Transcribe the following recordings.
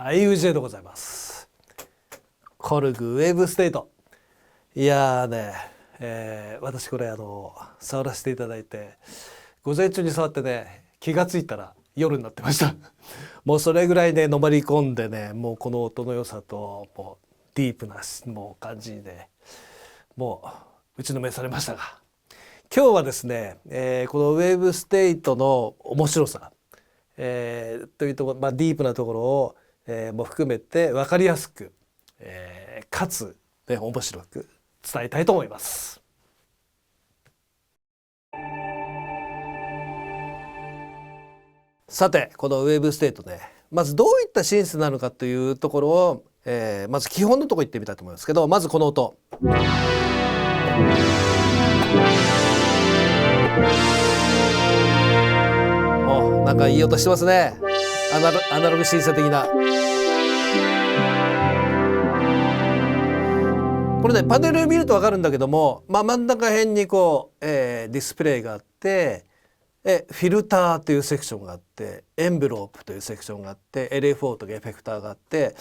はい、UJ でございます。コルグウェーブステート。いやーね、私これ触らせていただいて、午前中に触ってね、気がついたら夜になってましたもうそれぐらいねのまり込んでね、もうこの音の良さともうディープなもう感じにね、もう打ちのめされましたが、今日はですね、このウェーブステートの面白さ、というところ、ディープなところをも含めて分かりやすく、かつ、ね、面白く伝えたいと思います。さてこのウェーブステートね、まずどういったシンセなのかというところを、まず基本のところ行ってみたいと思いますけど、まずこの音。お、なんかいい音してますね。アナログシンセ的な。これねパネル見ると分かるんだけども、真ん中辺にこう、ディスプレイがあって、フィルターというセクションがあって、エンベロープというセクションがあって、LFO とかエフェクターがあって、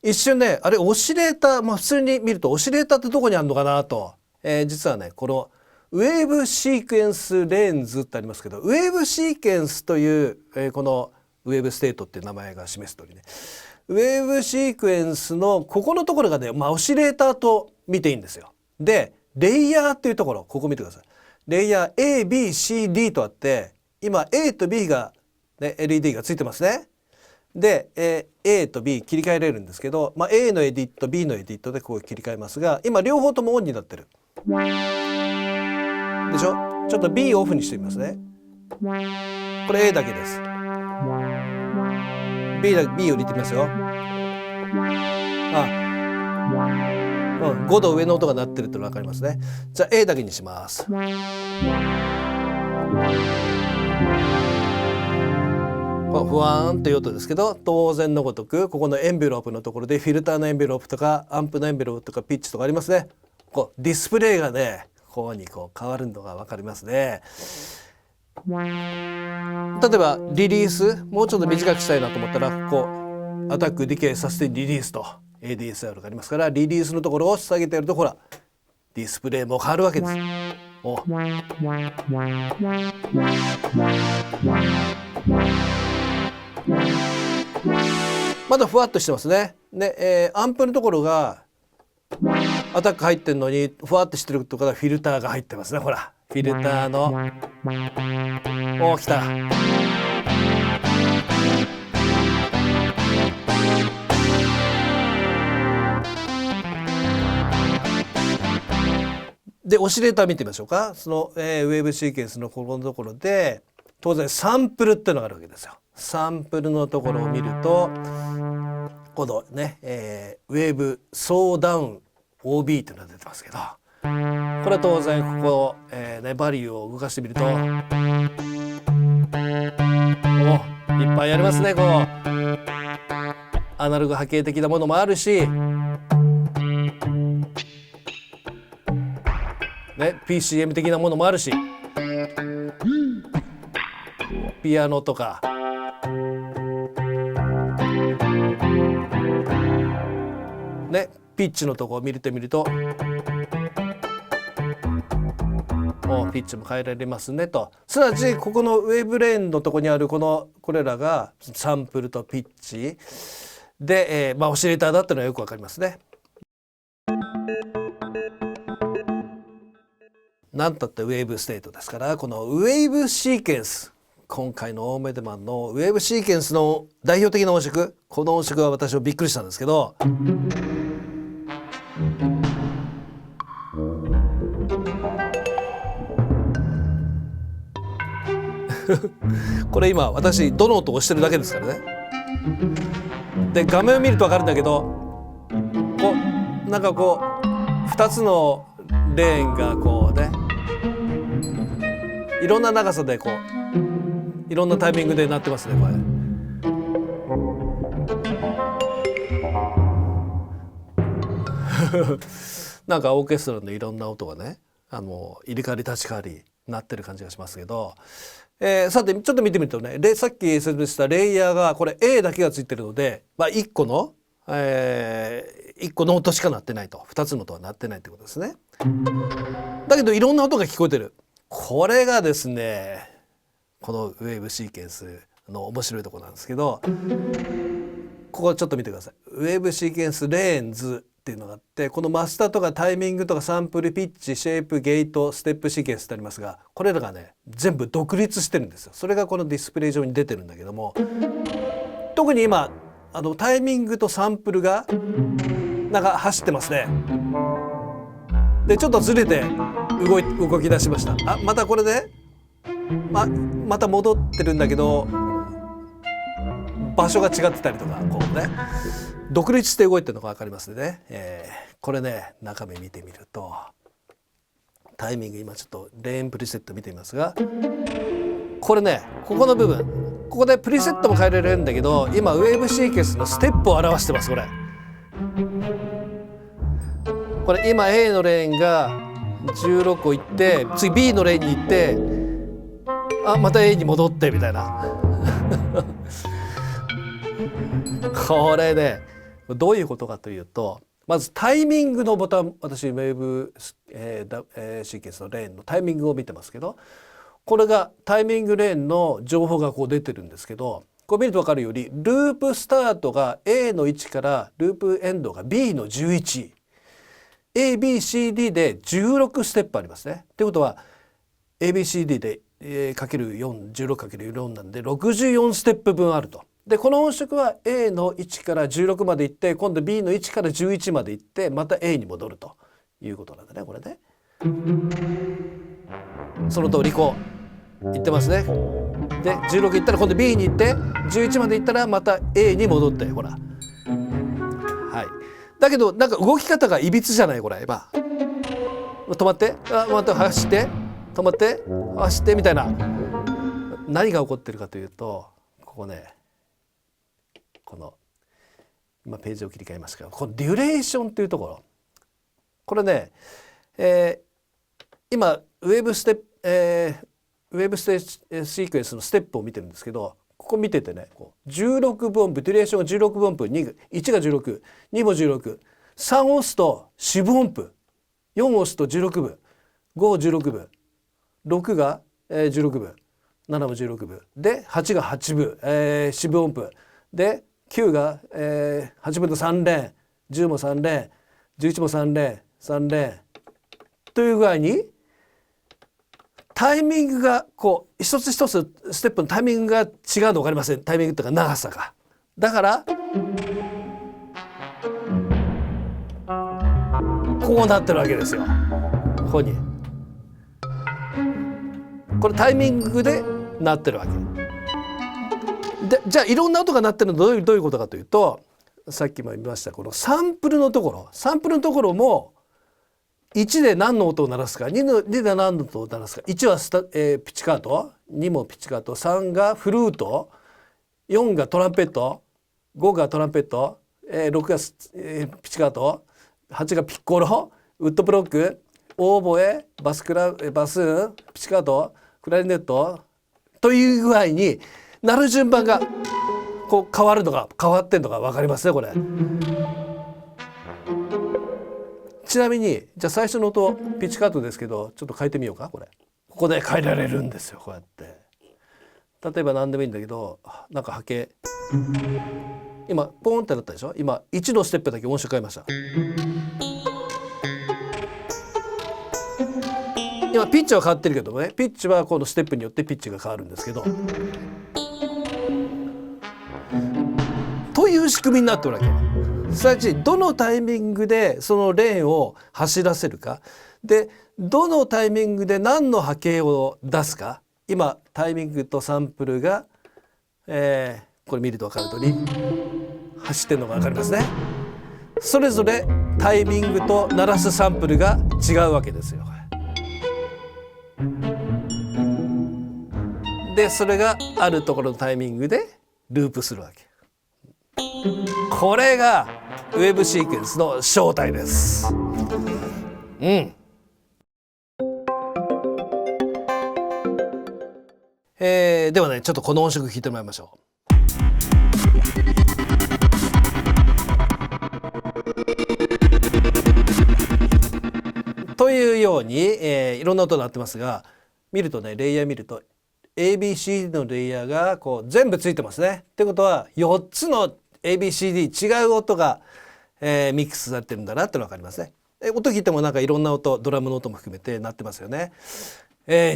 一瞬ねあれオシレーター、普通に見るとオシレーターってどこにあるのかなと、実はねこのウェーブシークエンスレンズってありますけど、ウェーブシークエンスという、このウェーブステートっていう名前が示す通りね、ウェーブシークエンスのここのところがね、オシレーターと見ていいんですよ。でレイヤーっていうところ、ここ見てください。レイヤー ABCD とあって、今 A と B が、ね、LED がついてますね。で、A と B 切り替えられるんですけど、A のエディット B のエディットでこう切り替えますが、今両方ともオンになってるでしょ。ちょっと B をオフにしてみますね。これ A だけです。B を入れてみますよ。5度上の音が鳴ってるっての分かりますね。じゃあ A だけにします。ふわーんという音ですけど、当然のごとくここのエンベロープのところでフィルターのエンベロープとかアンプのエンベロープとかピッチとかありますね。こうディスプレイがねこうにこう変わるのが分かりますね。例えばリリースもうちょっと短くしたいなと思ったら、こうアタックディケイさせてリリースと ADSR がありますから、リリースのところを下げてやるとほらディスプレイも変わるわけです。まだふわっとしてますね。で、アンプのところがアタック入ってるのにふわっとしてるところがフィルターが入ってますね。ほらフィルターの来た。でオシレーター見てみましょうか。その、ウェーブシーケンスのここのところで当然サンプルっていうのがあるわけですよ。サンプルのところを見ると今度ね、ウェーブソーダウン OB というのが出てますけど、これは当然ここ、バリューを動かしてみると、いっぱいありますね。こうアナログ波形的なものもあるし、PCM 的なものもあるし、ピアノとかピッチのとこを見てみると、ピッチも変えられますねと。すなわちここのウェーブレーンのとこにあるこれらがサンプルとピッチで、オシレーターだっていうのはよくわかりますね。なんたってウェーブステートですから、このウェーブシーケンス、今回のオーメデマンのウェーブシーケンスの代表的な音色、この音色は私はびっくりしたんですけど、これ今私どの音を押してるだけですからね。で画面を見ると分かるんだけど、なんか2つのレーンがいろんな長さでいろんなタイミングで鳴ってますね。これなんかオーケストラのいろんな音がね、入れ替わり立ち替わり鳴ってる感じがしますけど、さてちょっと見てみるとね、さっき説明したレイヤーがこれ A だけがついてるので、1個の音しか鳴ってないと、2つの音は鳴ってないってことですね。だけどいろんな音が聞こえてる。これがですね、このウェーブシーケンスの面白いところなんですけど、ここちょっと見てください。ウェーブシーケンスレーンズっていうのがあって、このマスターとかタイミングとかサンプル、ピッチ、シェイプ、ゲート、ステップシーケンスってありますが、これらがね全部独立してるんですよ。それがこのディスプレイ上に出てるんだけども、特に今タイミングとサンプルがなんか走ってますね。でちょっとずれて動き出しました。またこれで、また戻ってるんだけど場所が違ってたりとか、独立して動いてるのが分かりますね。これね、中身見てみるとタイミング、今ちょっとレーンプリセット見てみますが、これね、ここの部分、ここでプリセットも変えられるんだけど、今ウェーブシーケンスのステップを表してます。これ今 A のレーンが16個いって、次 B のレーンに行って、また A に戻ってみたいなこれね、どういうことかというと、まずタイミングのボタン、私ウェーブ、シーケンスのレーンのタイミングを見てますけど、これがタイミングレーンの情報が出てるんですけど、こう見ると分かるように、ループスタートが A の1からループエンドが B の11、ABCD で16ステップありますね。ということは ABCD でかける4、16×4 なんで64ステップ分あると。でこの音色は A の1から16まで行って、今度 B の1から11まで行って、また A に戻るということなんだね、これね。その通り言ってますね。で16行ったら今度 B に行って、11まで行ったらまた A に戻って、はい。だけどなんか動き方がいびつじゃない、これ。止まって、また走って、止まって走ってみたいな。何が起こってるかというと、ここね、今ページを切り替えますけど、このデュレーションというところ、これね、今ウェーブシークエンスのステップを見てるんですけど、ここ見ててね、16分音符、デュレーションが16分音符、1が16、2も16、3押すと4分音符、4押すと16分、5、16分、6が16分、7も16分で、8が8分、4分音符で、9が8分の3連、10も3連、11も3連、3連という具合に、タイミングが一つ一つステップのタイミングが違うの分かりません？タイミングというか長さが。だからこうなってるわけですよ。ここにこれタイミングでなってるわけで、じゃあいろんな音が鳴ってるのはどういうことかというと、さっきも言いましたこのサンプルのところも1で何の音を鳴らすか、2で何の音を鳴らすか。1はピチカート、2もピチカート、3がフルート、4がトランペット、5がトランペット、6がピチカート、8がピッコロ、ウッドブロック、オーボエ、バスーン、ピチカート、クラリネットという具合に鳴る順番がこう変わってんのが分かりますねこれ。ちなみにじゃあ最初の音ピチカートですけどちょっと変えてみようか。ここで変えられるんですよ。こうやって例えば何でもいいんだけど、なんか波形今ポーンってなったでしょ。今1のステップだけ音色変えました。今ピッチは変わってるけどもね、ピッチはこのステップによってピッチが変わるんですけど、という仕組みになってるわけ。すなわちどのタイミングでそのレーンを走らせるかで、どのタイミングで何の波形を出すか。今タイミングとサンプルが、これ見ると分かる通り走ってるのが分かりますね。それぞれタイミングと鳴らすサンプルが違うわけですよ。でそれがあるところのタイミングでループするわけ。これがウェブシークエンスの正体です。ではねちょっとこの音色聞いてもらいましょう。というように、いろんな音になってますが、見るとねレイヤー見ると ABCD のレイヤーがこう全部ついてますね。ってことは4つの ABCD 違う音が、ミックスされてるんだなってのが分かりますね。音聞いてもなんかいろんな音、ドラムの音も含めて鳴ってますよね。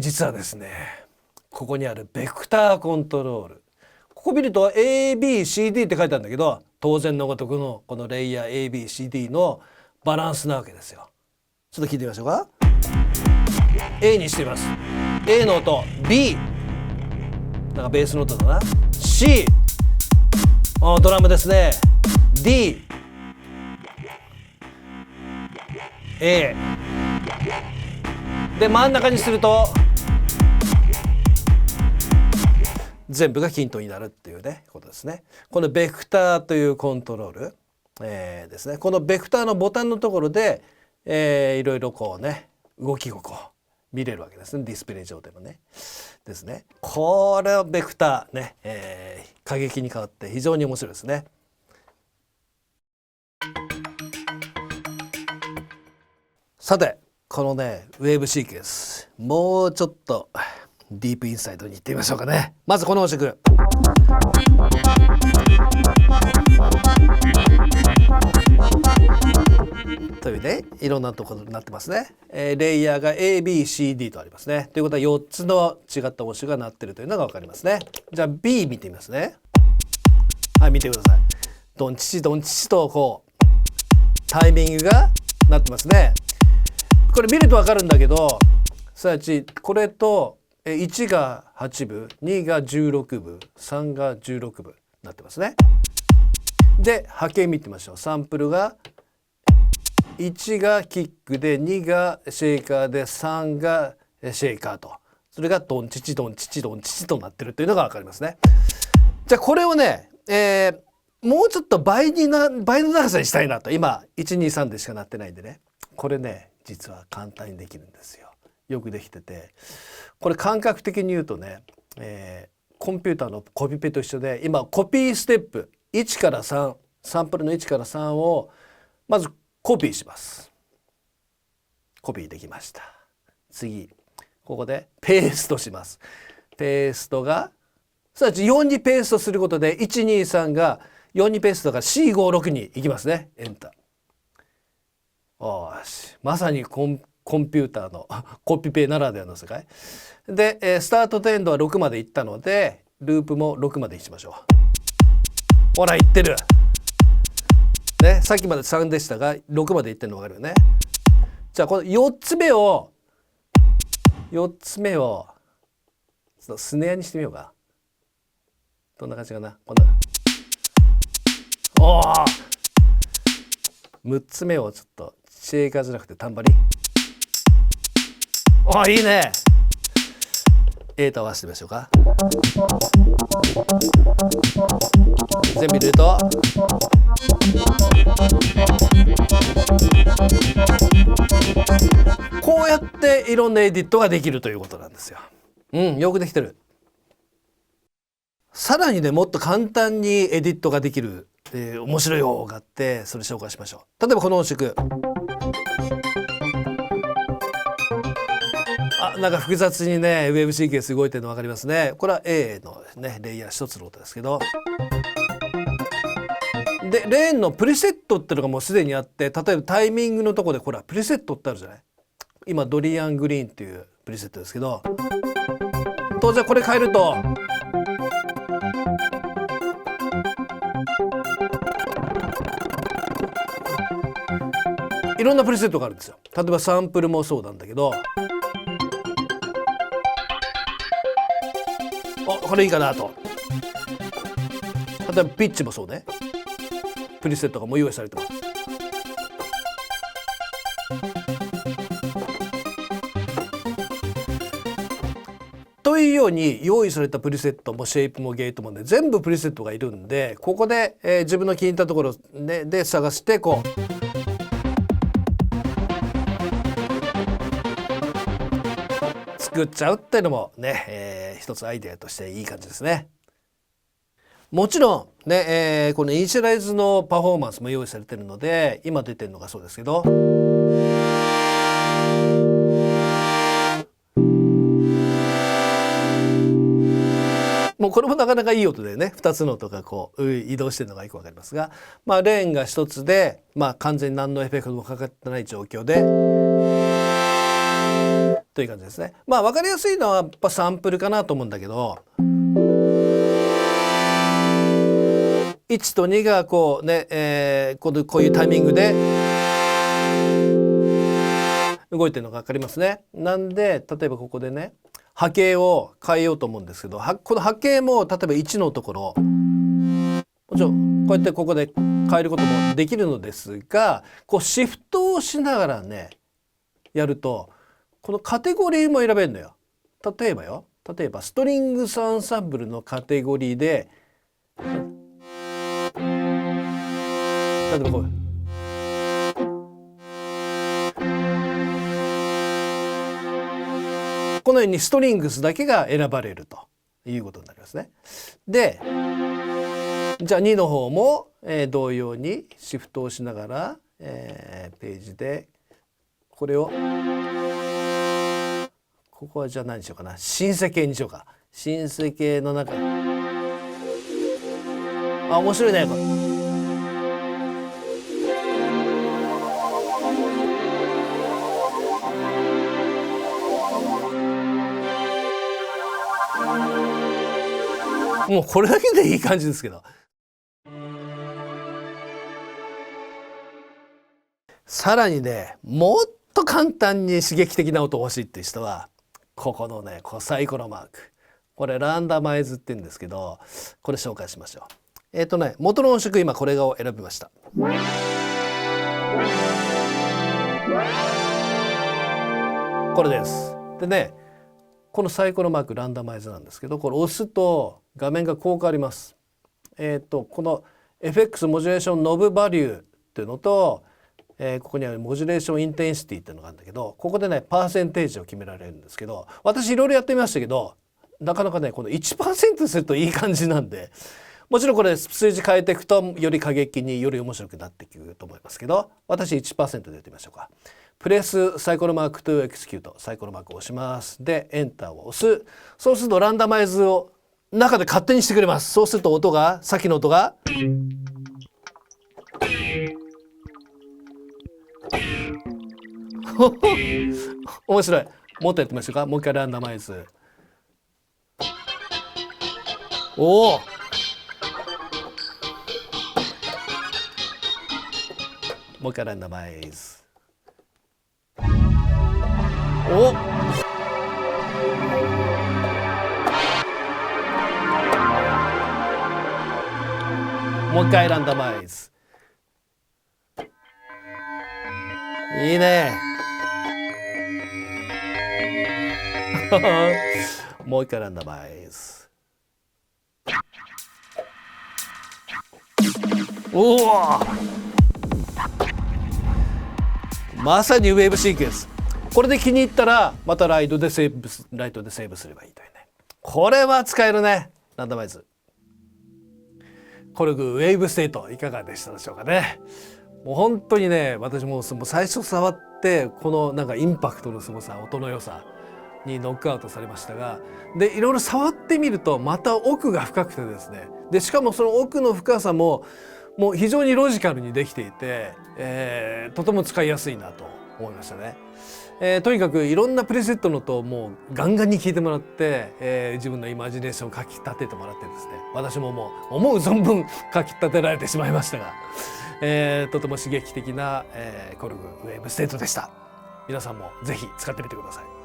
実はですねここにあるベクターコントロール、ここ見ると ABCD って書いてあるんだけど、当然のごとくのこのレイヤー ABCD のバランスなわけですよ。ちょっと聞いてみましょうか。 A にしてみます。 A の音 B なんかベースの音だな。 C ドラムですね。 D A で真ん中にすると全部が均等になるっていうねことですね。このベクターというコントロール、ですね。このベクターのボタンのところで、いろいろこうね動きをこう見れるわけですね。ディスプレイ上でもねですね。これはベクターね、過激に変わって非常に面白いですね。さてこのねウェーブシーケンス、もうちょっとディープインサイドに行ってみましょうかね。まずこの音色というねいろんなところになってますね。レイヤーが ABCD とありますね。ということは4つの違った音色が鳴ってるというのが分かりますね。じゃあ B 見てみますね。はい見てください。ドンチチドンチチとこうタイミングが鳴ってますね。これ見ると分かるんだけど、すなわちこれと1が8部2が16部3が16部になってますね。で波形見てみましょう。サンプルが1がキックで2がシェイカーで3がシェイカーと、それがドンチチドンチチドンチチとなってるというのが分かりますね。じゃあこれをね、もうちょっと倍の長さにしたいなと。今123でしかなってないんでね、これね実は簡単にできるんですよ。よくできてて、これ感覚的に言うとね、コンピューターのコピペと一緒で、今コピーステップ1から3、サンプルの1から3をまずコピーします。コピーできました。次ここでペーストします。ペーストがすなわち4にペーストすることで123が4にペーストが C56 に行きますね。エンター。よし、まさにコンピューターのコピペならではの世界で、スタートとエンドは6まで行ったのでループも6までにしましょう。ほら行ってるね。さっきまで3でしたが6まで行ってるの分かるよね。じゃあこの4つ目をスネアにしてみようか。どんな感じかな。こんな6つ目をちょっとシェイカーじゃなくてタンバリンあ、いいね。A と合わせてみましょうか。全部入れるとこうやっていろんなエディットができるということなんですよ。よくできてる。さらにね、もっと簡単にエディットができる、面白い方法があって、それ紹介しましょう。例えばこの音色、なんか複雑にねウェブシーケンス動いてるの分かりますね。これは A のねレイヤー一つの音ですけど、でレーンのプリセットっていうのがもうすでにあって、例えばタイミングのとこでほらプリセットってあるじゃない。今ドリアングリーンっていうプリセットですけど、当然これ変えるといろんなプリセットがあるんですよ。例えばサンプルもそうなんだけど、これいいかなと。例えばピッチもそうね、プリセットがもう用意されてます。というように用意されたプリセットもシェイプもゲートもね全部プリセットがいるんで、ここで、自分の気に入ったところ、ね、で探してこう作っちゃうっていうのもね、一つアイデアとしていい感じですね。もちろんね、このイニシャライズのパフォーマンスも用意されているので、今出てるのがそうですけど、もうこれもなかなかいい音でね、2つの音がこう移動してるのがよくわかりますが、レーンが1つで、完全に何のエフェクトもかかってない状況でという感じですね。分かりやすいのはやっぱサンプルかなと思うんだけど、1と2がこうね、こういうタイミングで動いてるのが分かりますね。なんで例えばここでね波形を変えようと思うんですけど、この波形も例えば1のところもちろんこうやってここで変えることもできるのですが、こうシフトをしながらねやるとこのカテゴリーも選べるのよ。例えばストリングスアンサンブルのカテゴリーで例えばこうこのようにストリングスだけが選ばれるということになりますね。でじゃあ2の方も、同様にシフトをしながら、ページでこれをここはじゃあ何にしようかな、シンセ系にしようか。シンセ系の中面白いねこれ。もうこれだけでいい感じですけど、さらにねもっと簡単に刺激的な音欲しいっていう人はここのねサイコロマーク、これランダマイズって言うんですけど、これ紹介しましょう。元の音色今これを選びました。これです。でねこのサイコロマークランダマイズなんですけど、これ押すと画面がこう変わります。この FX モジュレーションノブバリューっていうのと、ここにあるモジュレーションインテンシティっていうのがあるんだけど、ここでねパーセンテージを決められるんですけど、私いろいろやってみましたけどなかなかねこの 1% するといい感じなんで、もちろんこれ数字変えていくとより過激により面白くなっていくと思いますけど、私 1% でやってみましょうか。プレスサイコロマークto execute、サイコロマークを押します。でエンターを押す。そうするとランダマイズを中で勝手にしてくれます。そうすると音がさっきの音が面白い。もっとやってみましょうか。もう一回ランダマイズ。おお、もう一回ランダマイズ。お、もう一回ランダマイズ。いいね。もう一回ランダマイズ。おお、まさにウェーブシークエンス。これで気に入ったらまたライトでセーブすればいいというね。これは使えるね。ランダマイズ。コルグウェーブステートいかがでしたでしょうかね。もう本当にね、私も最初触ってこのなんかインパクトのすごさ、音の良さにノックアウトされましたが、でいろいろ触ってみるとまた奥が深くてですね、でしかもその奥の深さももう非常にロジカルにできていて、とても使いやすいなと思いましたね。とにかくいろんなプレセットの音をもうガンガンに聴いてもらって、自分のイマジネーションをかき立ててもらってですね、私ももう思う存分かき立てられてしまいましたが、とても刺激的な、コルグウェーブステートでした。皆さんもぜひ使ってみてください。